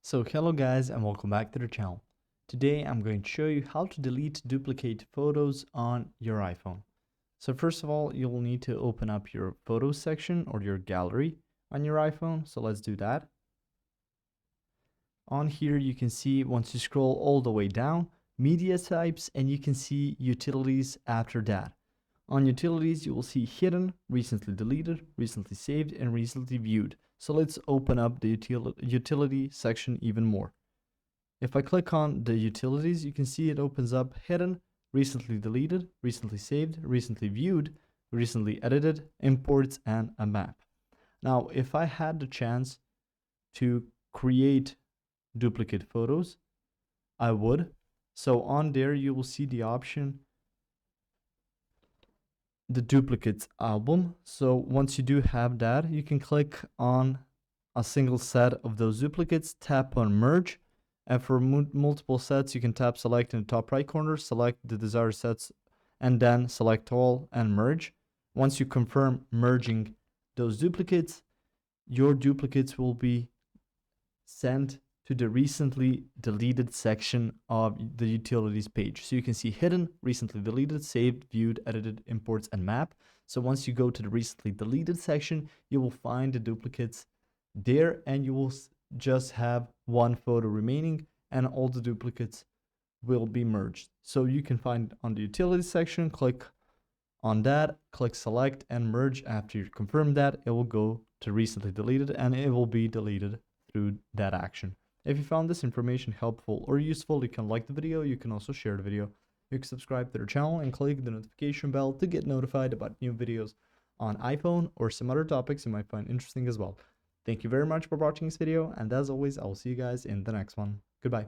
So hello guys and welcome back to the channel. Today I'm going to show you how to delete duplicate photos on your iPhone. So first of all, you'll need to open up your photos section or your gallery on your iPhone. So let's do that. On here you can see, once you scroll all the way down, media types, and you can see utilities after that. On utilities, you will see hidden, recently deleted, recently saved, and recently viewed. So let's open up the utility section even more. If I click on the utilities, you can see it opens up hidden, recently deleted, recently saved, recently viewed, recently edited, imports, and a map. Now, if I had the chance to create duplicate photos, I would. So on there, you will see the option, the duplicates album. So once you do have that, you can click on a single set of those duplicates, tap on merge, and for multiple sets, you can tap select in the top right corner, select the desired sets, and then select all and merge. Once you confirm merging those duplicates, your duplicates will be sent to the recently deleted section of the utilities page. So you can see hidden, recently deleted, saved, viewed, edited, imports, and map. So once you go to the recently deleted section, you will find the duplicates there, and you will just have one photo remaining, and all the duplicates will be merged. So you can find on the utilities section, click on that, click select and merge. After you confirm that, it will go to recently deleted and it will be deleted through that action. If you found this information helpful or useful, you can like the video. You can also share the video. You can subscribe to the channel and click the notification bell to get notified about new videos on iPhone or some other topics you might find interesting as well. Thank you very much for watching this video, and as always, I will see you guys in the next one. Goodbye.